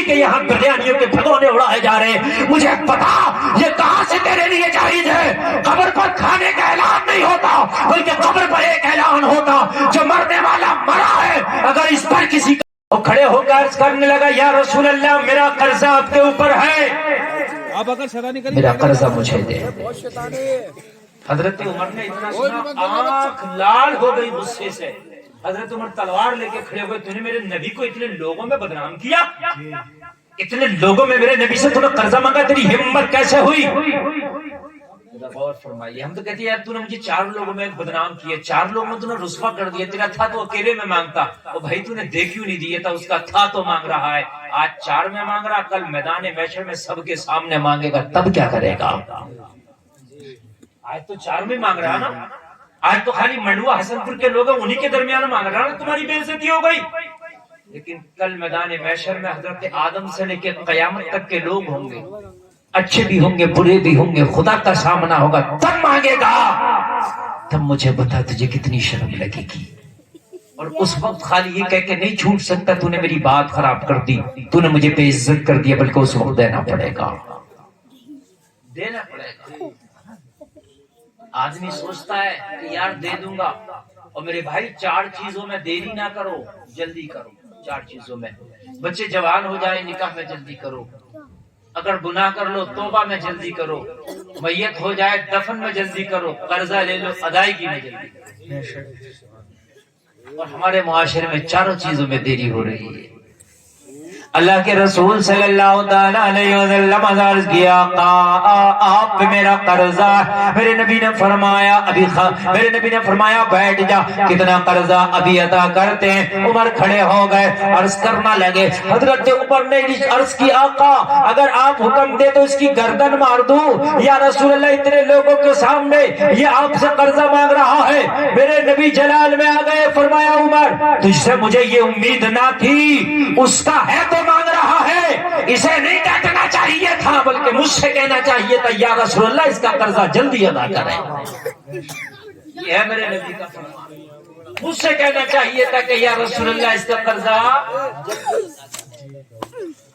کہ یہاں بریانیوں کے بھگونے اڑائے جا رہے ہیں. مجھے بتا یہ کہاں سے تیرے لیے جائز ہے؟ قبر پر کھانے کا اعلان نہیں ہوتا بلکہ قبر پر ایک اعلان ہوتا جو مرنے والا مرا ہے اگر اس پر کسی کا. وہ کھڑے ہو کر عرض کرنے لگا یا رسول اللہ میرا قرضہ آپ کے اوپر ہے, آپ اگر شیطانی کریں میرا قرضہ مجھے دے. حضرت عمر نے اتنا سنا آنکھ لال ہو گئی غصے سے. حضرت عمر تلوار لے کے کھڑے ہوئے, تو نے میرے نبی کو اتنے لوگوں میں بدنام کیا, اتنے لوگوں میں میرے نبی سے تو نے قرضہ مانگا, تیری ہمت کیسے ہوئی؟ غور فرمائیے. ہم تو کہتے ہیں یار تو نے مجھے 4 لوگوں میں بدنام کیا, 4 لوگوں میں تو نے رسوا کر دیا, تیرا تھا تو اکیلے میں مانگتا. اور بھائی تو نے دے کیوں نہیں دیا تھا؟ اس کا تھا تو مانگ رہا ہے. آج 4 میں مانگ رہا, کل میدان محشر میں سب کے سامنے مانگے گا, تب کیا کرے گا؟ آج تو 4 میں مانگ رہا نا, آج تو خالی منڈوا حسن پور کے لوگ انہی کے درمیان مانگ رہا نا, تمہاری بے عزتی ہو گئی. لیکن کل میدان محشر میں حضرت آدم سے لے کے قیامت تک کے لوگ ہوں گے, اچھے بھی ہوں گے برے بھی ہوں گے, خدا کا سامنا ہوگا, تب مانگے گا. تب مجھے بتا تجھے کتنی شرم لگے گی. اور اس وقت خالی یہ کہہ کے نہیں چھوٹ سکتا تو نے میری بات خراب کر دی, تو نے مجھے بے عزت کر دیا, بلکہ اس وقت دینا پڑے گا, دینا پڑے گا. آدمی سوچتا ہے کہ یار دے دوں گا, اور میرے بھائی 4 چیزوں میں دیری نہ کرو, جلدی کرو. 4 چیزوں میں, بچے جوان ہو جائیں نکاح میں جلدی کرو, اگر گناہ کر لو توبہ میں جلدی کرو, میت ہو جائے دفن میں جلدی کرو, قرضہ لے لو ادائیگی میں جلدی کرو. اور ہمارے معاشرے میں 4 چیزوں میں دیری ہو رہی ہے. اللہ کے رسول صلی اللہ تعالی علیہ وسلم عرض کیا آپ پہ میرا قرضہ. میرے نبی نے فرمایا میرے نبی نے فرمایا بیٹھ جا, کتنا قرضہ ابھی ادا کرتے ہیں. عمر کھڑے ہو گئے, عرض کرنا لگے. حضرت عمر نے عرض کی آقا اگر آپ حکم دے تو اس کی گردن مار دوں. یا رسول اللہ اتنے لوگوں کے سامنے یہ آپ سے قرضہ مانگ رہا ہے. میرے نبی جلال میں آ گئے, فرمایا عمر تجھ سے مجھے یہ امید نہ تھی, اس کا ہے تو مانگ رہا ہے, اسے نہیں کہنا چاہیے تھا بلکہ مجھ سے کہنا چاہیے تھا یا رسول اللہ اس کا قرضہ جلدی ادا کریں. یہ ہے میرے نبی کا فرمان, مجھ سے کہنا چاہیے تھا کہ یا رسول اللہ اس کا قرضہ.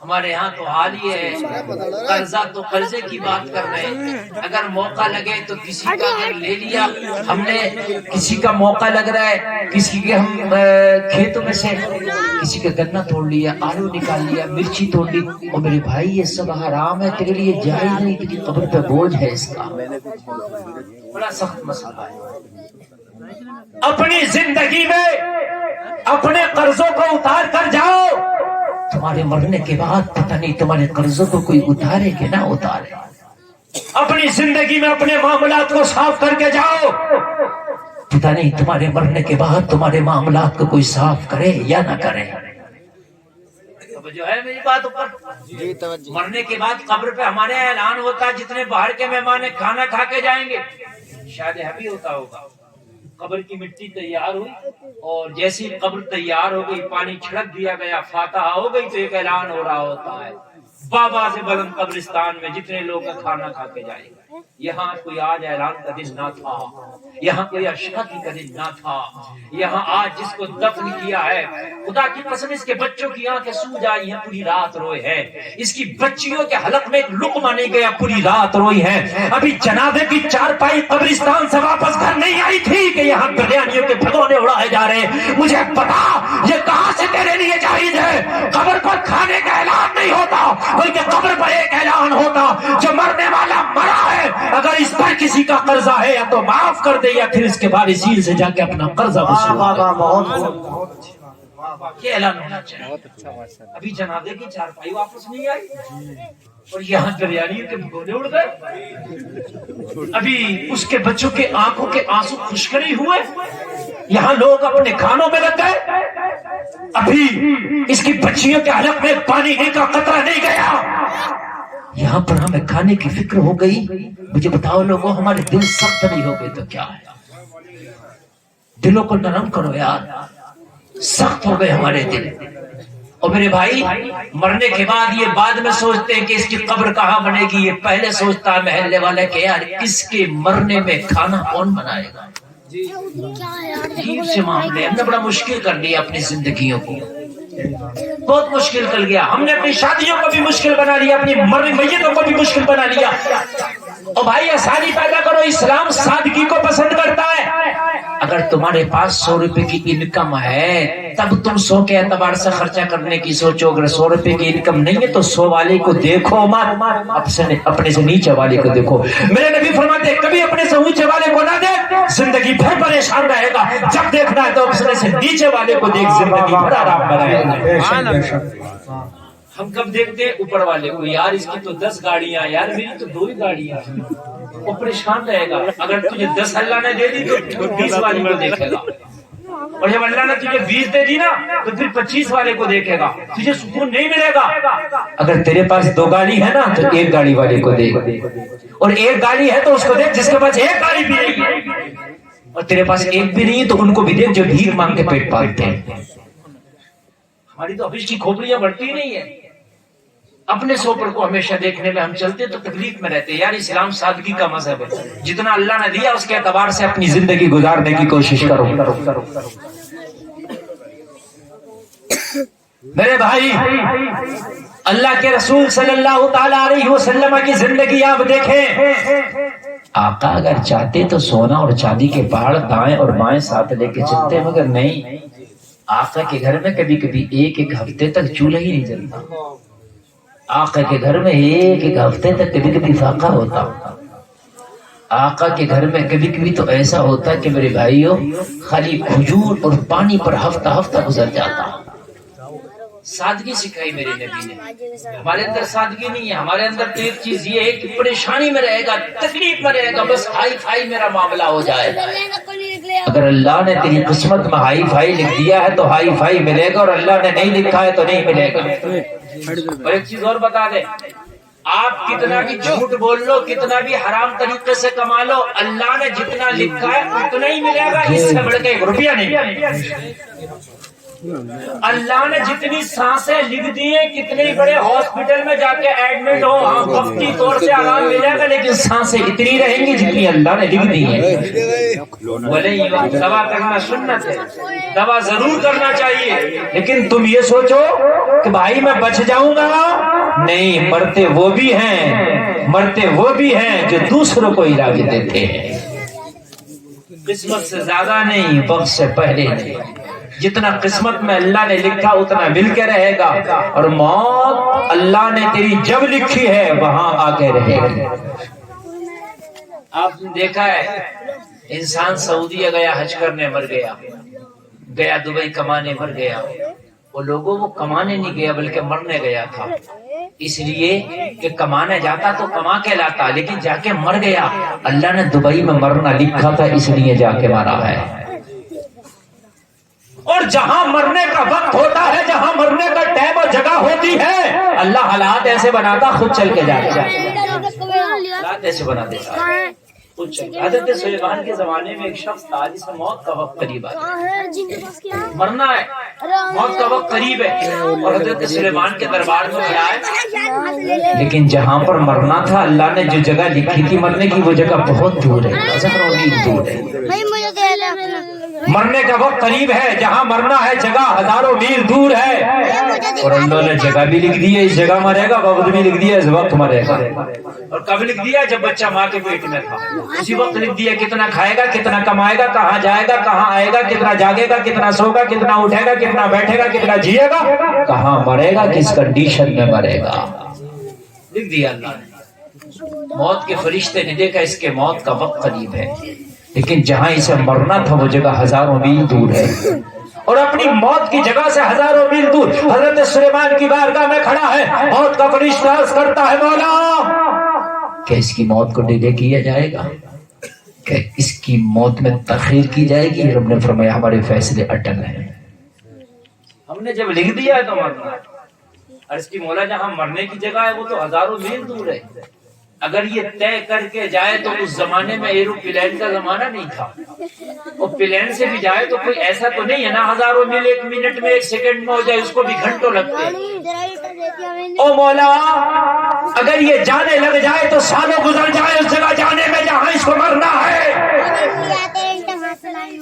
ہمارے یہاں تو حال یہ ہے, قرضہ تو قرضے کی بات کر رہے ہیں. اگر موقع لگے تو کسی کا اگر لے لیا ہم نے, کسی کا موقع لگ رہا ہے, کسی کے ہم کھیتوں میں سے کسی کا گنا توڑ لیا, آلو نکال لیا, مرچی توڑ لی, اور میرے بھائی یہ سب حرام ہے, تیرے لیے جائز نہیں, تیری قبر پہ بوجھ ہے اس کا. بڑا سخت مسئلہ ہے. اپنی زندگی میں اپنے قرضوں کو اتار کر جاؤ, تمہارے مرنے کے بعد پتہ نہیں تمہارے قرضوں کو کوئی اتارے کہ نہ اتارے. اپنی زندگی میں اپنے معاملات کو صاف کر کے جاؤ, پتہ نہیں تمہارے مرنے کے بعد تمہارے معاملات کو کوئی صاف کرے یا نہ کرے. جو ہے میری بات اوپر, مرنے کے بعد قبر پہ ہمارے اعلان ہوتا ہے جتنے باہر کے مہمان کھانا کھا کے جائیں گے. شاید ابھی ہوتا ہوگا, قبر کی مٹی تیار ہوئی اور جیسی قبر تیار ہو گئی, پانی چھڑک دیا گیا, فاتحہ ہو گئی, تو ایک اعلان ہو رہا ہوتا ہے بابا سے بلند قبرستان میں جتنے لوگ کھانا کھا کے جائیں گے. یہاں کوئی آج اعلان کا دن نہ تھا, یہاں کوئی شادی کا دن نہ تھا, یہاں آج جس کو دفن کیا ہے خدا کی قسم اس کے بچوں کی آنکھیں سوج آئی ہیں, پوری رات روئے ہیں. اس کی بچیوں کے حلق میں ایک لقمہ نہیں گیا, پوری رات روئی ہے. ابھی جنازے کی 4 پائی قبرستان سے واپس گھر نہیں آئی تھی کہ یہاں بریانیوں کے بھگونے اڑائے جا رہے ہیں. مجھے بتا یہ کہاں سے تیرے لیے جائز ہے؟ قبر پر کھانے کا اعلان نہیں ہوتا بلکہ قبر پر ایک اعلان ہوتا جو مرنے والا مرا ہے اگر اس پر کسی کا قرضہ ہے یا تو معاف کر دے یا پھر اس کے وارثین سے جا کے اپنا قرضہ وصول کرے. یہ اعلان ہونا چاہیے. ابھی جنازے کی 4 پائی واپس نہیں آئی اور یہاں بریانیوں کے بھگونے اڑ گئے. ابھی اس کے بچوں کے آنکھوں کے آنسو خشک نہیں ہوئے, یہاں لوگ اپنے کھانوں میں لگ گئے. ابھی اس کی بچیوں کے حلق میں پانی کا قطرہ نہیں گیا, یہاں پر ہمیں کھانے کی فکر ہو گئی. مجھے بتاؤ لوگوں, ہمارے دل سخت نہیں ہو گئے تو کیا ہے؟ دلوں کو نرم کرو یار, سخت ہو گئے ہمارے دل. اور میرے بھائی مرنے کے بعد یہ بعد میں سوچتے ہیں کہ اس کی قبر کہاں بنے گی, یہ پہلے سوچتا ہے محلے والے کہ یار اس کے مرنے میں کھانا کون بنائے گا. عجیب سے معاملے ہم نے بڑا مشکل کر لیا اپنی زندگیوں کو. بہت مشکل کر گیا. ہم نے اپنی شادیوں کو بھی مشکل بنا لیا, اپنی مرنے میتوں کو بھی مشکل بنا لیا. اور بھائی آسانی پیدا کرو, اسلام سادگی کو پسند کرتا ہے. اگر تمہارے پاس 100 روپے کی انکم ہے تب تم 100 کے اعتبار سے خرچہ کرنے کی سوچو. اگر 100 روپے کی انکم نہیں ہے تو 100 والے کو دیکھو مت, اپنے سے نیچے والے کو دیکھو. میرے نبی فرماتے ہیں کبھی اپنے سے اونچے والے کو نہ دیکھ, زندگی بھر پریشان رہے گا. جب دیکھنا ہے تو اپنے سے نیچے والے کو دیکھ, زندگی بھر آرام بنائے گا. ہم کب دیکھتے ہیں اوپر والے کو, یار اس کی تو 10 گاڑیاں, یار میری تو 2 ہی گاڑیاں. وہ پریشان رہے گا. اگر تجھے 10 اللہ نے دے دی تو 20 والے کو دیکھے گا, اور جب اللہ نے تجھے 20 دے دی نا تو پھر 25 والے کو دیکھے گا. تجھے سکون نہیں ملے گا. اگر تیرے پاس 2 گاڑی ہے نا تو 1 گاڑی والے کو دیکھ, اور 1 گاڑی ہے تو اس کو دیکھ جس کے پاس 1 گاڑی بھی نہیں ہے, اور تیرے پاس 1 بھی نہیں ہے تو ان کو بھی دیکھ جو بھیک مانگ کے پیٹ پالتے ہیں. ہماری تو ابھی کی کھوپڑیاں بڑھتی ہی نہیں ہے. اپنے سوپر کو ہمیشہ دیکھنے میں ہم چلتے تو تکلیف میں رہتے. یار اسلام سادگی کا مذہب ہے. جتنا اللہ نے دیا اس کے اعتبار سے اپنی زندگی گزارنے کی کوشش کرو. میرے بھائی, اللہ کے رسول صلی اللہ تعالی علیہ وسلم کی زندگی آپ دیکھیں. آقا اگر چاہتے تو سونا اور چاندی کے پہاڑ دائیں اور بائیں ساتھ لے کے چلتے, مگر نہیں. آقا کے گھر میں کبھی کبھی 1 ہفتے تک چولہا ہی نہیں جلتا. آقا کے گھر میں 1 ہفتے تک کبھی کبھی فاقہ ہوتا. آقا کے گھر میں کبھی کبھی تو ایسا ہوتا کہ میرے بھائیوں خالی کھجور اور پانی پر ہفتہ گزر جاتا. سادگی سکھائی میرے نبی نے. ہمارے اندر سادگی نہیں ہے. ہمارے اندر تو ایک چیز یہ ہے کہ پریشانی میں رہے گا, تکلیف میں رہے گا, بس ہائی فائی میرا معاملہ ہو جائے. اگر اللہ نے تیری قسمت میں ہائی فائی لکھ دیا ہے تو ہائی فائی ملے گا, اور اللہ نے نہیں لکھا ہے تو نہیں ملے گا. اور ایک چیز اور بتا دیں, آپ کتنا بھی جھوٹ بول لو, کتنا بھی حرام طریقے سے کما لو, اللہ نے جتنا لکھا ہے اتنا ہی ملے گا. اس سے بڑھ کے 1 روپیہ نہیں. اللہ نے جتنی سانسیں لکھ دی ہیں, کتنے بڑے ہاسپٹل میں جا کے ایڈمٹ ہو, ہاں وقتی طور سے آرام ملے گا, لیکن سانسیں اتنی رہیں گی جتنی اللہ نے لکھ دی ہیں. بولے دوا کرنا سنت ہے, دوا ضرور کرنا چاہیے, لیکن تم یہ سوچو کہ بھائی میں بچ جاؤں گا. نہیں, مرتے وہ بھی ہیں جو دوسروں کو علاج دیتے ہیں. قسمت سے زیادہ نہیں, وقت سے پہلے نہیں. جتنا قسمت میں اللہ نے لکھا اتنا مل کے رہے گا, اور موت اللہ نے تیری جب لکھی ہے وہاں آ کے رہے گی. آپ نے دیکھا ہے انسان سعودیہ گیا حج کرنے مر گیا, گیا دبئی کمانے مر گیا. وہ لوگوں وہ کمانے نہیں گیا بلکہ مرنے گیا تھا. اس لیے کہ کمانے جاتا تو کما کے لاتا, لیکن جا کے مر گیا. اللہ نے دبئی میں مرنا لکھا تھا اس لیے جا کے مارا ہے. اور جہاں مرنے کا وقت ہوتا ہے, جہاں مرنے کا ٹائم اور جگہ ہوتی ہے, اللہ حالات ایسے بناتا خود چل کے جاتا. حالات ایسے بنا دیتا. حضرت سلیمان کے زمانے میں ایک شخص تھا جس میں موت کا وقت قریب آیا, مرنا ہے, موت کا وقت قریب ہے, اور حضرت سلیمان کے دربار میں کھڑا ہے. لیکن جہاں پر مرنا تھا اللہ نے جو جگہ لکھی تھی مرنے کی, وہ جگہ بہت دور ہے, دور ہے. مرنے کا وقت قریب ہے, جہاں مرنا ہے جگہ ہزاروں میل دور ہے, اور اللہ نے جگہ بھی لکھ دی ہے اس جگہ مرے گا, وقت بھی لکھ دیا اس وقت مرے گا. اور کب لکھ دیا؟ جب بچہ ماں کے پیٹ میں تھا. اسی وقت لکھ دیا کتنا کھائے گا, کتنا کمائے گا, کہاں جائے گا, کہاں آئے گا, کتنا جاگے گا, کتنا سوگا, کتنا اٹھے گا, کتنا بیٹھے گا, کتنا جیے گا, کہاں مرے گا, کس کنڈیشن میں مرے گا, لکھ دیا اللہ نے. موت کے فرشتے نے دیکھا اس کے موت کا وقت قریب ہے, لیکن جہاں اسے مرنا تھا وہ جگہ ہزاروں میل دور ہے, اور اپنی موت کی جگہ سے ہزاروں میل دور حضرت سلیمان کی بارگاہ میں کھڑا ہے. موت کا فرشتہ عرض کرتا ہے مولا کہ اس کی موت کو ڈیلے کیا جائے گا, کہ اس کی موت میں تاخیر کی جائے گی. رب نے فرمایا ہمارے فیصلے اٹل ہیں, ہم نے جب لکھ دیا ہے تو مرنا ہے. اور اس کی مولا جہاں مرنے کی جگہ ہے وہ تو ہزاروں میل دور ہے. اگر یہ طے کر کے جائے تو اس زمانے میں ایروپلین کا زمانہ نہیں تھا, اور پلین سے بھی جائے تو کوئی ایسا تو نہیں ہے نا ہزاروں میل 1 منٹ میں 1 سیکنڈ میں ہو جائے, اس کو بھی گھنٹوں لگتے ہیں. او مولا اگر یہ جانے لگ جائے تو سالوں گزر جائے اس جگہ جانے میں جہاں اس کو مرنا ہے.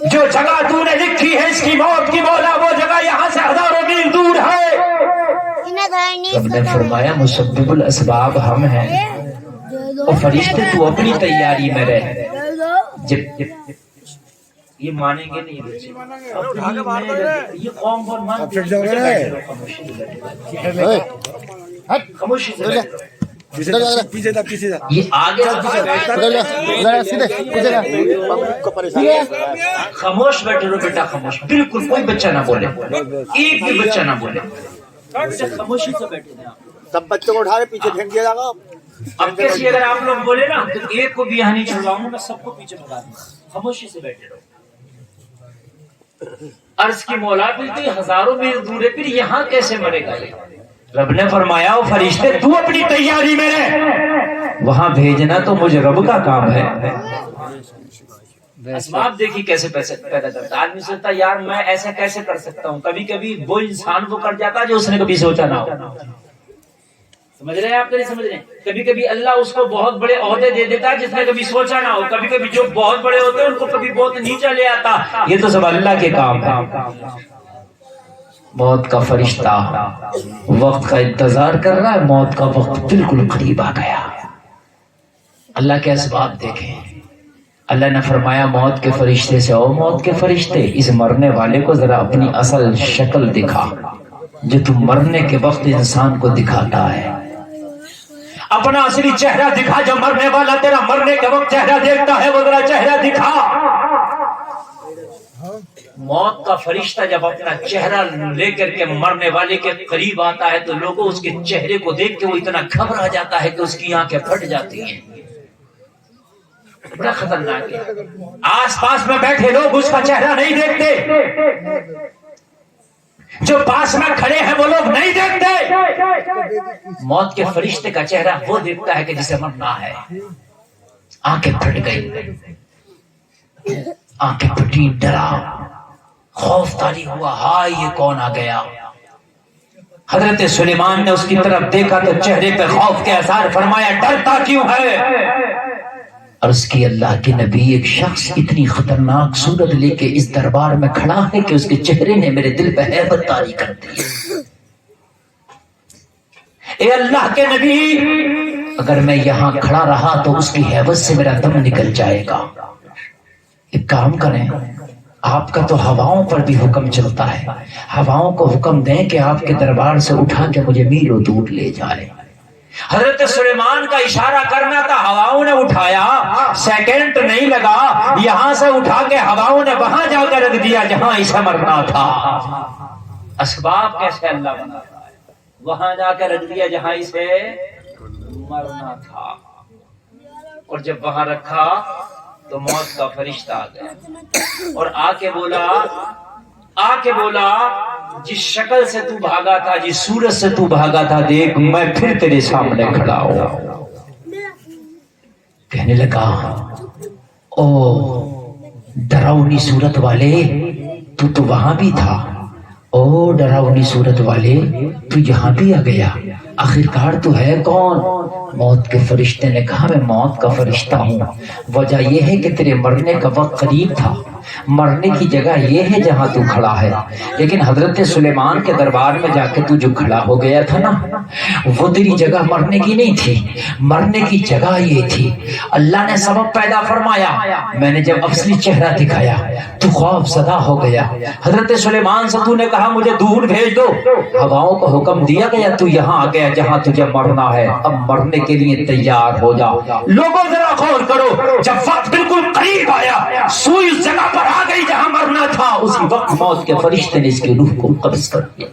جو جگہ تو نے لکھی ہے اس کی موت کی مولا, وہ جگہ یہاں سے ہزاروں میل دور ہے. رب نے فرمایا مسبب الاسباب ہم ہیں اور فرشتے تو اپنی تیاری میں رہے. جب یہ مانیں گے نہیں بچے, یہ قوم بہت مانتی ہے. خاموشی سے یہ آگے خاموش بیٹھے رہو بیٹا, خاموش, بالکل کوئی بچہ نہ بولے, ایک بھی بچہ نہ بولے, خاموشی سے بیٹھے رہے. سب بچوں کو اٹھا کے پیچھے پھینک دیا جائے گا. اب کیسی اگر آپ لوگ بولے نا تو ایک کو بھی یہاں نہیں چھوڑاؤں گا, میں سب کو پیچھے بتا دوں. خاموشی سے بیٹھے رہو. عرض کی مولا ملتی ہزاروں میل دور ہے, پھر یہاں کیسے مرے گا؟ رب نے فرمایا او فرشتے تو اپنی تیاری میں رہ, وہاں بھیجنا تو مجھے رب کا کام ہے. اسباب دیکھی کیسے پیدا کرتا. آدمی سوچتا یار میں ایسا کیسے کر سکتا ہوں, کبھی کبھی وہ انسان کو کر جاتا جو اس نے کبھی سوچا نہ ہو. سمجھ رہے ہیں آپ, نہیں سمجھ رہے ہیں؟ کبھی کبھی اللہ اس کو بہت بڑے عہدے دے دیتا ہے جس نے کبھی سوچا نہ ہو. کبھی کبھی جو بہت بڑے ہوتے ہیں ان کو کبھی بہت نیچا لے آتا. یہ تو سب اللہ کے کام ہے. موت کا فرشتہ وقت کا انتظار کر رہا ہے, موت کا وقت بالکل قریب آ گیا. اللہ کے اسباب دیکھیں. اللہ نے فرمایا موت کے فرشتے سے, او موت کے فرشتے اس مرنے والے کو ذرا اپنی اصل شکل دکھا جو تم مرنے کے وقت انسان کو دکھاتا ہے. اپنا اصلی چہرہ دکھا, جو مرنے والا تیرا مرنے کے وقت چہرہ دیکھتا ہے وہ ذرا چہرہ دکھا. موت کا فرشتہ جب اپنا چہرہ لے کر کے مرنے والے کے قریب آتا ہے تو لوگوں اس کے چہرے کو دیکھ کے وہ اتنا گھبرا جاتا ہے کہ اس کی آنکھیں پھٹ جاتی ہیں. بڑا خطرناک ہے. آس پاس میں بیٹھے لوگ اس کا چہرہ نہیں دیکھتے, جو پاس میں کھڑے ہیں وہ لوگ نہیں دیکھتے. موت کے فرشتے کا چہرہ وہ دیکھتا ہے کہ جسے مرنا ہے. آنکھیں پھٹ گئی, آنکھیں پھٹی, ڈرا, خوف طاری ہوا, ہائے یہ کون آ گیا. حضرت سلیمان نے اس کی طرف دیکھا تو چہرے پہ خوف کے اثار, فرمایا ڈرتا کیوں ہے؟ عرض کی اللہ کے نبی ایک شخص اتنی خطرناک صورت لے کے اس دربار میں کھڑا ہے کہ اس کے چہرے نے میرے دل پہ ہیبت طاری کر دی. اے اللہ کے نبی اگر میں یہاں کھڑا رہا تو اس کی ہیبت سے میرا دم نکل جائے گا. ایک کام کریں, آپ کا تو ہواؤں پر بھی حکم چلتا ہے, ہواؤں کو حکم دیں کہ آپ کے دربار سے اٹھا کے مجھے میلوں دور لے جائے. حضرت سلیمان کا اشارہ کرنا تھا, ہواؤں نے اٹھایا, سیکنڈ نہیں لگا, یہاں سے اٹھا کے ہواؤں نے وہاں جا کر رکھ دیا جہاں اسے مرنا تھا. اسباب کیسے اللہ بناتا ہے, وہاں جا کے رکھ دیا جہاں اسے مرنا تھا. اور جب وہاں رکھا تو موت کا فرشتہ آ گیا اور آ کے بولا جس شکل سے تو بھاگا تھا, جس صورت سے تو بھاگا تھا, دیکھ میں پھر تیرے سامنے کھڑا ہوں. کہنے لگا او ڈراؤنی صورت والے, تو وہاں بھی تھا. او ڈراؤنی صورت والے, تو یہاں بھی آ گیا. آخرکار تو ہے کون؟ موت کے فرشتے نے کہا میں موت کا فرشتہ ہوں. وجہ یہ ہے کہ تیرے مرنے کا وقت قریب تھا, مرنے کی جگہ یہ ہے جہاں تو کھڑا ہے, لیکن حضرت سلیمان کے دربار میں جا کے تو جو کھڑا ہو گیا تھا نا, وہ تیری جگہ مرنے کی نہیں تھی, مرنے کی جگہ یہ تھی. اللہ نے سبب پیدا فرمایا, میں نے جب اصلی چہرہ دکھایا تو خوف زدہ ہو گیا. حضرت سلیمان سے تو نے کہا مجھے دور بھیج دو, ہواؤں کو حکم دیا گیا, تو یہاں آ گیا جہاں تجھے مرنا ہے. اب مرنے کے لیے تیار ہو جا. لوگوں ذرا غور کرو, جب وقت بالکل قریب آیا, سوئی اس جگہ پر آ گئی جہاں مرنا تھا, اسی وقت موت کے فرشتے نے اس کی روح کو قبض کر لیا.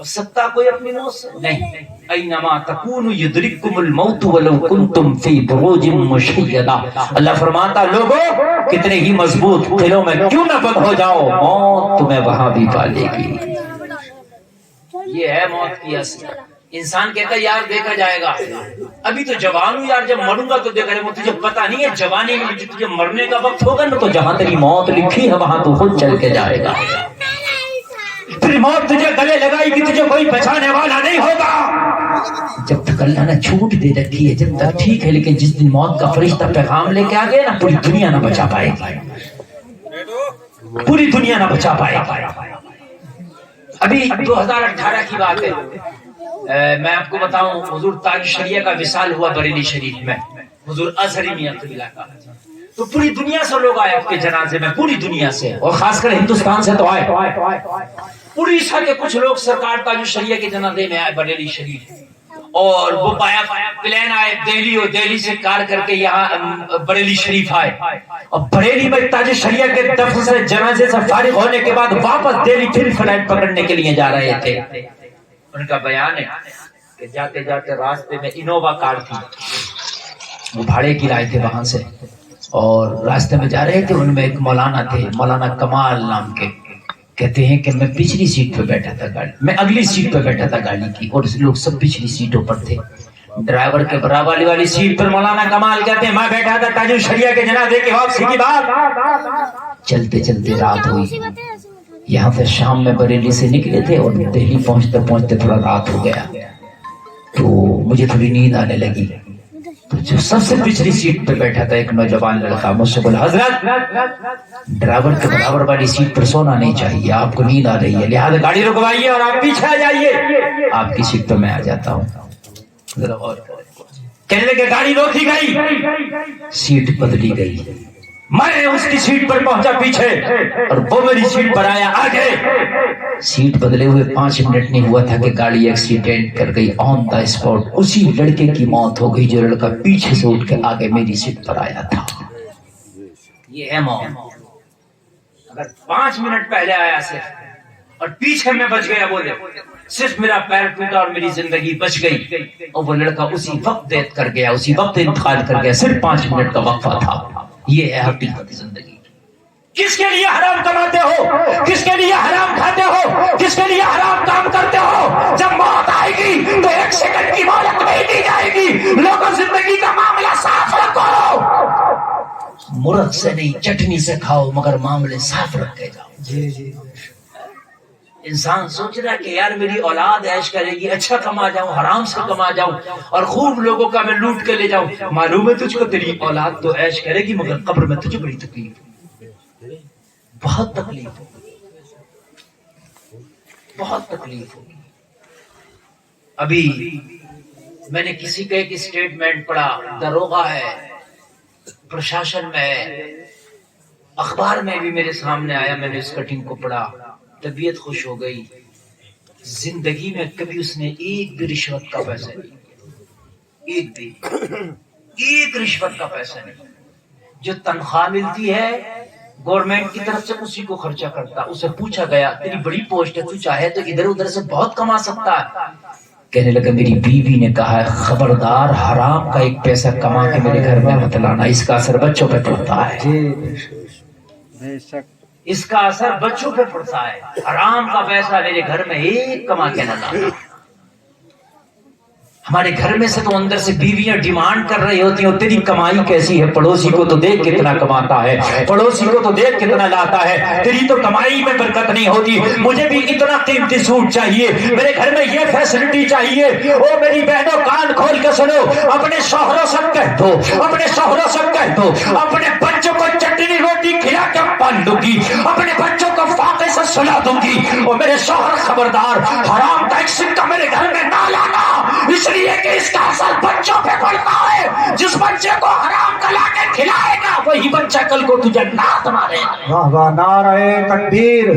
سکتا کوئی اپنی موت سے نہیں. اینما تکونوا یدرککم الموت ولو کنتم فی بروج مشیدہ. اللہ فرماتا لوگوں کتنے ہی مضبوط قلعوں میں کیوں نہ بند ہو جاؤ, موت تمہیں وہاں بھی پالے گی. یہ ہے موت کی اصل. انسان کہتا ہے یار دیکھا جائے گا, ابھی تو جوان ہوں یار, جب مروں گا تو دیکھا جائے گا. تجھے پتا نہیں ہے جوانی میں تجھے مرنے کا وقت ہوگا نا, تو جہاں تیری موت لکھی ہے وہاں تو خود چل کے جائے گا. پھر موت تجھے گلے لگائے گی, تجھے کوئی بچانے والا نہیں ہوگا. جب تک اللہ نے چھوٹ دے رکھی ہے جب تک ٹھیک ہے, لیکن جس دن موت کا فرشتہ پیغام لے کے آ گیا نا, پوری دنیا نہ بچا پائے گی, پوری دنیا نہ بچا پائے گی. ابھی 2018 کی بات ہے، میں آپ کو بتاؤں، حضور تاج شریعہ کا وصال ہوا بریلی شریف میں، حضور اظہری میاں قبلہ کا، تو پوری دنیا سے لوگ آئے آپ کے جنازے میں، پوری دنیا سے، اور خاص کر ہندوستان سے تو آئے، اڑیسہ کے کچھ لوگ سرکار تاج شریعہ کے جنازے میں آئے بریلی شریف، اور وہ پایا پلین آئے دہلی، اور دہلی سے کار کر کے یہاں بریلی شریف آئے، اور بریلی میں تاج شریعہ کے دفن سے جنازے سے فارغ ہونے کے بعد واپس دہلی پھر فلائٹ پکڑنے کے لیے جا رہے تھے۔ ان کا بیان ہے کہ جاتے جاتے راستے میں انووا کار تھی، وہ بھاڑے کی لائے تھے وہاں سے، اور راستے میں جا رہے تھے، ان میں ایک مولانا تھے، مولانا کمال نام کے، کہتے ہیں کہ میں پچھلی سیٹ پہ بیٹھا تھا گاڑی، میں اگلی سیٹ پہ بیٹھا تھا گاڑی کی، اور لوگ سب پچھلی سیٹوں پر تھے، ڈرائیور کے برابر والی سیٹ پر مولانا کمال کہتے ہیں میں بیٹھا تھا تاج شریعہ کے جنازے کی واپسی کی بات۔ چلتے چلتے رات ہوئی، یہاں سے شام میں بریلی سے نکلے تھے، اور دہلی پہنچتے پہنچتے تھوڑا رات ہو گیا، تو مجھے تھوڑی نیند آنے لگی، تو جو سب سے پچھلی سیٹ پہ بیٹھا تھا ایک نوجوان لڑکا مجھ سے بولا حضرت ڈرائیور کے برابر والی سیٹ پر سونا نہیں چاہیے، آپ کو نیند آ رہی ہے، لہٰذا گاڑی رکوائیے اور آپ پیچھے آ جائیے، آپ کی سیٹ پہ میں آ جاتا ہوں۔ کہنے لگے گاڑی روکی گئی، سیٹ بدلی گئی، میں اس کی سیٹ پر پہنچا پیچھے، اور وہ میری سیٹ پر آیا آگے۔ سیٹ بدلے ہوئے 5 منٹ نہیں ہوا تھا کہ گاڑی ایکسیڈنٹ کر گئی، آن دا اسپاٹ اسی لڑکے کی موت ہو گئی جو لڑکا پیچھے سے اٹھ کے آگے میری سیٹ پر آیا تھا۔ یہ ہے موت، اگر 5 منٹ پہلے آیا صرف اور پیچھے میں بچ گیا، بولے صرف میرا پیر ٹوٹا اور میری زندگی بچ گئی، اور وہ لڑکا اسی وقت ڈیتھ کر گیا، اسی وقت انتقال کر گیا، صرف 5 منٹ کا وقفہ تھا۔ یہ ہے حقیقت زندگی۔ کس کے لیے حرام کماتے ہو، کس کے لیے حرام کھاتے ہو، کس کے لیے حرام کام کرتے ہو؟ جب موت آئے گی تو 1 سیکنڈ کی مہلت نہیں دی جائے گی۔ لوگوں زندگی کا معاملہ صاف رکھو، مرغ سے نہیں چٹنی سے کھاؤ، مگر معاملے صاف رکھے جاؤ۔ انسان سوچ رہا ہے کہ یار میری اولاد عیش کرے گی، اچھا کما جاؤں، حرام سے کما جاؤں، اور خوب لوگوں کا میں لوٹ کے لے جاؤں۔ معلوم ہے تجھ کو تیری اولاد تو عیش کرے گی، مگر قبر میں تجھے بڑی تکلیف ہوگی، بہت تکلیف ہوگی، بہت تکلیف ہوگی۔ ابھی میں نے کسی کا ایک اسٹیٹمنٹ پڑھا، داروغہ ہے، پرشاسن میں ہے، اخبار میں بھی میرے سامنے آیا، میں نے اس کٹنگ کو پڑھا، طبیعت خوش ہو گئی۔ زندگی میں کبھی اس نے ایک بھی رشوت کا پیسہ نہیں، ایک رشوت کا پیسہ نہیں۔ جو تنخواہ ملتی ہے گورنمنٹ کی طرف سے اسی کو خرچہ کرتا۔ اسے پوچھا گیا تیری بڑی پوسٹ ہے، تو چاہے تو ادھر ادھر سے بہت کما سکتا ہے۔ کہنے لگا میری بیوی نے کہا ہے خبردار حرام کا ایک پیسہ کما کے میرے گھر میں مت لانا، اس کا اثر بچوں پہ پڑتا ہے، اس کا اثر بچوں پہ پڑتا ہے۔ حرام کا پیسہ میرے گھر میں ایک کما کے نہ لانا۔ ہمارے گھر میں سے تو اندر سے بیویاں ڈیمانڈ کر رہی ہوتی ہیں تیری کمائی کیسی ہے، پڑوسی کو تو دیکھ کتنا کماتا ہے، پڑوسی کو تو دیکھ کتنا لاتا ہے، تیری تو کمائی میں برکت نہیں ہوتی، مجھے بھی اتنا قیمتی سوٹ چاہیے، میرے گھر میں یہ فیسلٹی چاہیے۔ او میری بہنوں کان کھول کے سنو، اپنے شوہروں سے کہہ دو، اپنے شوہروں سے کہہ دو، اپنے بچوں کو چٹنی روٹی کھلا کے پال دوں گی، اپنے بچوں کو فاقے سے سلا دوں گی، اور میرے شوہر خبردار حرام کا ایک سکہ میرے گھر میں نہ لانا، اس لیے کہ اس کا اثر بچوں پہ پڑتا ہے۔ جس بچے کو حرام کا لا کے کھلائے گا وہی بچہ کل کو تجھے نعت مارے گا۔ واہ واہ، نعرہ تکبیر،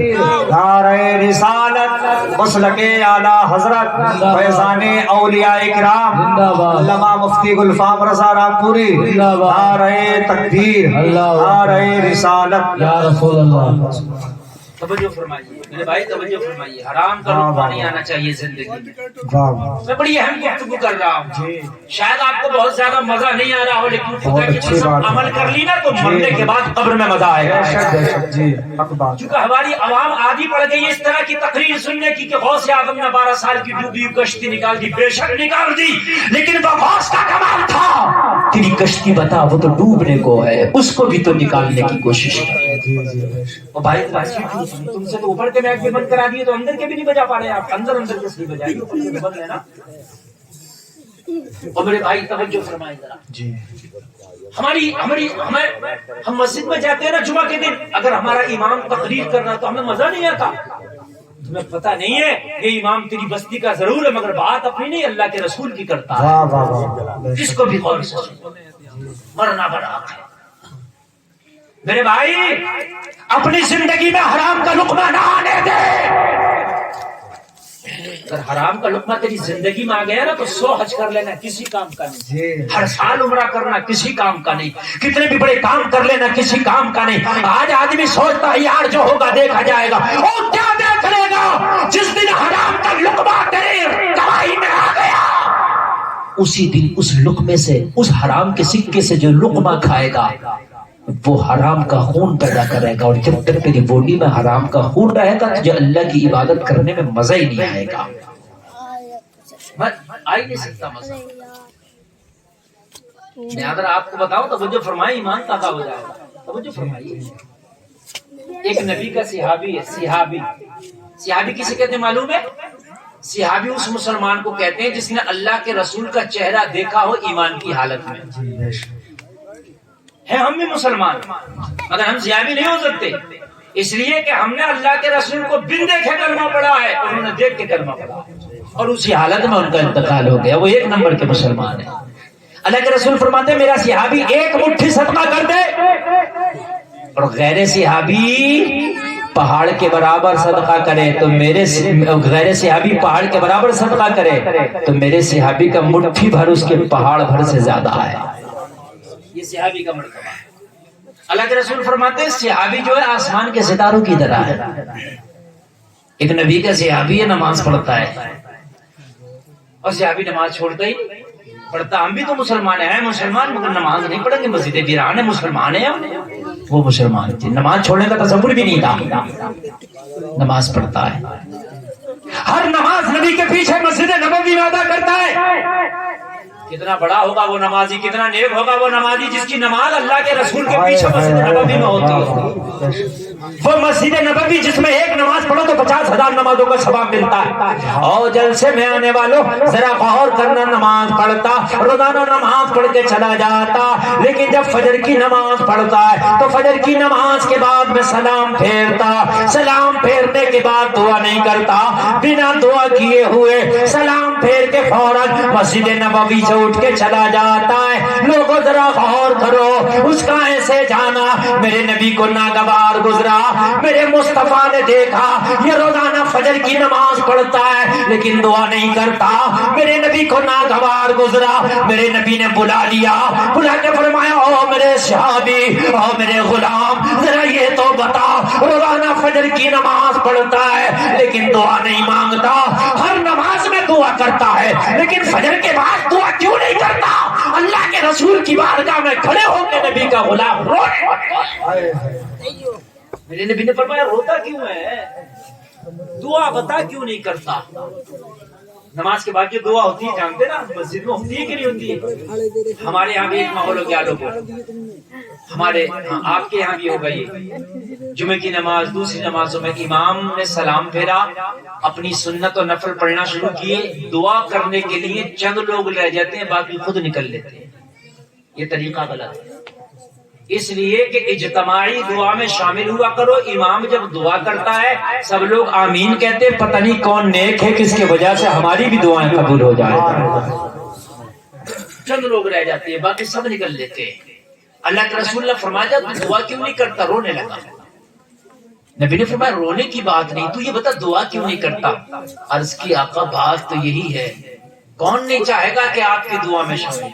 نعرہ رسالت، مسلک اعلی حضرت فیضان اولیاء کرام علامہ مفتی گلفام رضا رامپوری، نعرہ تکبیر، نعرہ رسالت۔ یا رسول اللہ، توجہ فرمائیے میرے بھائی، توجہ فرمائیے، حرام کا لقمہ نہیں آنا چاہیے زندگی میں۔ میں بڑی اہم گفتگو کر رہا ہوں، شاید آپ کو بہت زیادہ مزہ نہیں آ رہا ہو، لیکن خدا کی قسم عمل کر لی نا تو مرنے کے بعد قبر میں مزہ آئے گا۔ چونکہ ہماری عوام عادی پڑ گئی ہے اس طرح کی تقریر سننے کی کہ غوث اعظم نے 12 سال کی ڈوبی ہوئی کشتی نکال دی، بے شک نکال دی، لیکن وہ غوث کا کمال تھا، تیری کشتی بتا وہ تو ڈوبنے کو ہے، اس کو بھی تو نکالنے کی کوشش کر۔ بھائی تم سے تو اوپر کے میچ بھی بند کرا دیے تو اندر کے بھی نہیں بجا پا رہے آپ، اندر کے صحیح بجائیے، اوپر کے بند ہے نا۔ اور میرے بھائی توجہ فرمائیں ذرا، ہم مسجد میں جاتے ہیں نا جمعہ کے دن، اگر ہمارا امام تقریر کر رہا تو ہمیں مزہ نہیں آتا، تمہیں پتہ نہیں ہے یہ امام تیری بستی کا ضرور ہے مگر بات اپنی نہیں اللہ کے رسول کی کرتا ہے. واہ واہ واہ. اس کو بھی غور سے سنو. مرنا بڑا حق ہے میرے بھائی. اپنی زندگی میں حرام کا لقمہ نہ آنے دے. اگر حرام کا لقمہ تیری زندگی میں آ گیا نا تو 100 حج کر لینا کسی کام کا نہیں. ہر سال عمرہ کرنا کسی کام کا نہیں. کتنے بھی بڑے کام کر لینا کسی کام کا نہیں. آج آدمی سوچتا ہے یار جو ہوگا دیکھا جائے گا. اور کیا دیکھ لے گا جس دن حرام کا لقمہ تیری کمائی میں آ گیا اسی دن اس لقمے سے اس حرام کے سکے سے جو لقمہ کھائے گا وہ حرام کا خون پیدا کرے گا. اور جب تک تیری باڈی میں حرام کا خون رہے گا تجھے اللہ کی عبادت کرنے میں مزہ ہی نہیں آئے گا. آ ہی نہیں سکتا مزہ. میں اگر آپ کو بتاؤں تو توجہ فرمائے ایمان تازہ ہو جائے گا. توجہ فرمائیے. ایک نبی کا صحابی ہے. صحابی کسے کہتے ہیں معلوم ہے؟ صحابی اس مسلمان کو کہتے ہیں جس نے اللہ کے رسول کا چہرہ دیکھا ہو ایمان کی حالت میں. ہے ہم بھی مسلمان مگر ہم صحابی نہیں ہو سکتے اس لیے کہ ہم نے اللہ کے رسول کو بن دیکھے کلمہ پڑھا ہے انہوں نے دیکھ کے کلمہ پڑھا اور اسی حالت میں ان کا انتقال ہو گیا. وہ 1 نمبر کے مسلمان ہیں. اللہ کے رسول فرماتے ہیں میرا صحابی 1 مٹھی صدقہ کر دے اور غیر صحابی پہاڑ کے برابر صدقہ کرے تو غیر صحابی پہاڑ کے برابر صدقہ کرے تو میرے صحابی کا مٹھی بھر اس کے پہاڑ بھر سے زیادہ ہے. یہ صحابی کا مرتبہ ہے. اللہ کے رسول فرماتے ہیں صحابی جو ہے آسمان کے ستاروں کی طرح ہے. ایک نبی کا صحابی ہے نماز پڑھتا ہے اور صحابی نماز چھوڑتا ہی پڑھتا. ہم بھی تو مسلمان ہیں مسلمان مگر نماز نہیں پڑھیں گے. مسجد ویران ہے مسلمان ہیں وہ مسلمان تھے. نماز چھوڑنے کا تصور بھی نہیں تھا. نماز پڑھتا ہے. ہر نماز نبی کے پیچھے مسجد نبوی میں ادا کرتا ہے. کتنا بڑا ہوگا وہ نمازی کتنا نیک ہوگا وہ نمازی جس کی نماز اللہ کے رسول کے پیچھے مسجد نبوی میں ہوتی ہے. وہ مسجد نبوی جس میں 1 نماز پڑھو تو 50,000 نمازوں کا ثواب ملتا ہے. اور جلسے میں آنے والوں ذرا غور کرنا. نماز پڑھتا روزانہ نماز پڑھ کے چلا جاتا لیکن جب فجر کی نماز پڑھتا ہے تو فجر کی نماز کے بعد میں سلام پھیرتا. سلام پھیرنے کے بعد دعا نہیں کرتا. بنا دعا کیے ہوئے سلام پھیر کے فوراً مسجد نبوی سے اٹھ کے چلا جاتا ہے. لوگوں ذرا غور کرو اس کا ایسے جانا میرے نبی کو ناگوار گزرا. میرے مصطفیٰ نے دیکھا یہ روزانہ فجر کی نماز پڑھتا ہے لیکن دعا نہیں کرتا. میرے نبی کو ناگوار گزرا. میرے نبی نے بلا کے فرمایا او میرے صحابی او میرے غلام ذرا یہ تو بتا روزانہ فجر کی نماز پڑھتا ہے لیکن دعا نہیں مانگتا. ہر نماز میں دعا کرتا ہے لیکن فجر کے بعد دعا کیوں نہیں کرتا؟ اللہ کے رسول کی بارگاہ میں کھڑے ہو کے نبی کا غلام رونے. میرے نبی نے فرمایا روتا کیوں ہے؟ دعا بتا کیوں نہیں کرتا؟ نماز کے بعد جو دعا ہوتی ہے جانتے نا مسجد میں ہوتی ہے کہ نہیں ہوتی ہے؟ ہمارے یہاں بھی ایک ماحول ہو گیا لوگوں ہمارے آپ کے یہاں بھی ہو گئی. جمعے کی نماز دوسری نمازوں میں امام نے سلام پھیرا اپنی سنت و نفل پڑھنا شروع کیے. دعا کرنے کے لیے چند لوگ رہ جاتے ہیں باقی خود نکل لیتے ہیں. یہ طریقہ غلط ہے. اس لیے کہ اجتماعی دعا میں شامل ہوا کرو. امام جب دعا کرتا ہے سب لوگ آمین کہتے پتہ نہیں کون نیک ہے کس کی وجہ سے ہماری بھی دعائیں قبول ہو جائیں. چند لوگ رہ جاتے ہیں باقی سب نکل لیتے ہیں. اللہ کے رسول نے فرمایا تو دعا کیوں نہیں کرتا؟ رونے لگا. نبی نے فرمایا رونے کی بات نہیں تو یہ بتا دعا کیوں نہیں کرتا؟ عرض کی آقا بات تو یہی ہے کون نہیں چاہے گا کہ آپ کی دعا میں شامل.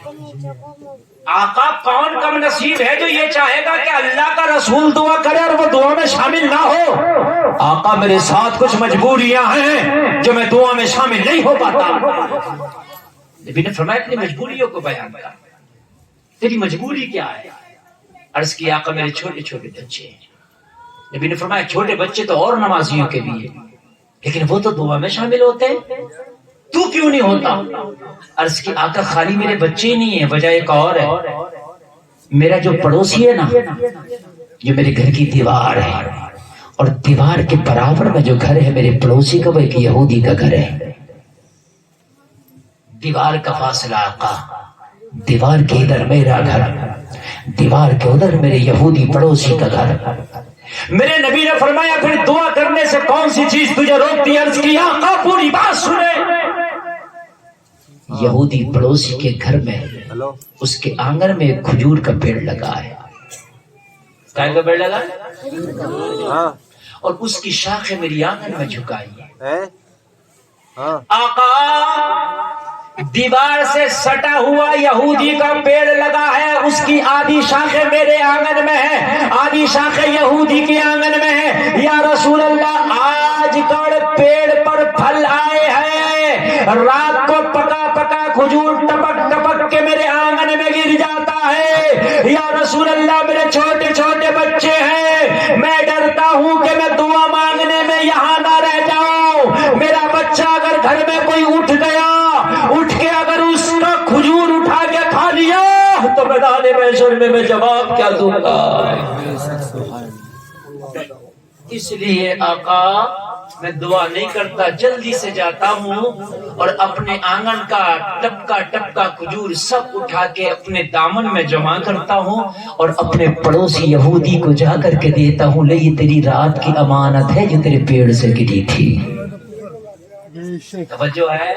آقا کون کم نصیب ہے جو یہ چاہے گا کہ اللہ کا رسول دعا کرے اور وہ دعا میں شامل نہ ہو؟ آقا میرے ساتھ کچھ مجبوریاں ہیں جو میں دعا میں شامل نہیں ہو پاتا. نبی نے فرمایا اپنی مجبوریوں کو بیان کر. تیری مجبوری کیا ہے؟ عرض کی آقا میرے چھوٹے چھوٹے بچے ہیں. نبی نے فرمایا چھوٹے بچے تو اور نمازیوں کے بھی ہیں لیکن وہ تو دعا میں شامل ہوتے ہیں تو کیوں نہیں ہوتا؟ عرض کی آقا خالی میرے بچے ہی نہیں ہیں وجہ ایک اور ہے. میرا جو پڑوسی ہے نا جو میرے گھر کی دیوار ہے اور دیوار کے برابر میں جو گھر ہے میرے پڑوسی کا وہ ایک یہودی کا گھر ہے. دیوار کا فاصلہ آقا دیوار کے ادھر میرا گھر دیوار کے ادھر میرے یہودی پڑوسی کا گھر. میرے نبی نے فرمایا پھر دعا کرنے سے کون سی چیز تجھے روکتی ہے؟ عرض کی آقا پوری بات سنے۔ یہودی پڑوسی کے گھر میں اس کے آنگن میں ایک کھجور کا پیڑ لگا ہے۔ کائے کا پیڑ لگا ہے؟ اور اس کی شاخیں میری آنگن میں جھکائی ہے۔ آقا دیوار سے سٹا ہوا یہودی کا پیڑ لگا ہے، اس کی آدھی شاخیں میرے آنگن میں ہے، آدھی شاخیں یہودی کے آنگن میں ہے۔ یا رسول اللہ آج کل پیڑ پر پھل آئے ہیں، رات کو پکا پکا کھجور ٹپک ٹپک کے میرے آنگن میں گر جاتا ہے۔ یا رسول اللہ میرے چھوٹے چھوٹے بچے ہیں، میں ڈرتا ہوں کہ میں دعا مانگنے میں یہاں نہ رہ جاؤں، میرا بچہ اگر گھر میں کوئی اٹھ گیا، اٹھ کے اگر اس کا کھجور اٹھا کے کھا لیا تو میدان محشر میں جواب کیا دوں گا؟ اس لیے آقا میں دعا نہیں کرتا، جلدی سے جاتا ہوں اور اپنے آنگن کا ٹپکا ٹپکا کھجور سب اٹھا کے اپنے دامن میں جمع کرتا ہوں اور اپنے پڑوسی یہودی کو جا کر کے دیتا ہوں، لے یہ تیری رات کی امانت ہے جو تیرے پیڑ سے گری تھی۔ توجہ ہے،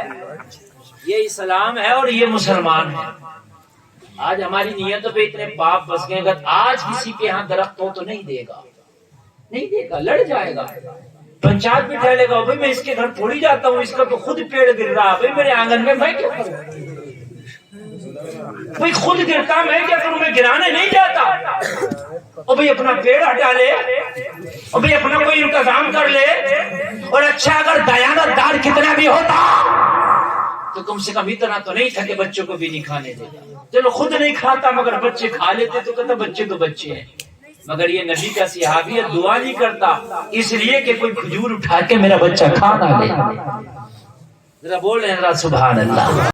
یہ اسلام ہے اور یہ مسلمان ہے۔ آج ہماری نیتوں پہ اتنے پاپ بس گئے، اگر آج کسی کے ہاں درخت ہو تو نہیں دے گا، نہیں دے گا، لڑ جائے گا، پنچایت بھی ٹھہرے گا، بھائی میں اس کے گھر تھوڑی جاتا ہوں، اس کا تو خود پیڑ گر رہا، بھائی میرے آنگن میں کیا کروں؟ بھائی خود گرتا میں کیا کروں؟ میں گرانے نہیں جاتا۔ اور بھائی اپنا پیڑ ہٹا لے، اور بھائی اپنا کوئی انتظام کر لے، اور اچھا اگر دیانت دار کتنا بھی ہوتا تو کم سے کم اتنا تو نہیں تھا کہ بچوں کو بھی نہیں کھانے دیتا۔ چلو خود نہیں کھاتا مگر بچے کھا لیتے تو کہتا بچے تو بچے ہیں، مگر یہ نبی کا صحابی ہے، دعا نہیں کرتا اس لیے کہ کوئی کھجور اٹھا کے میرا بچہ کھا نہ لے۔ ذرا بول رہے ہیں ذرا سبحان اللہ۔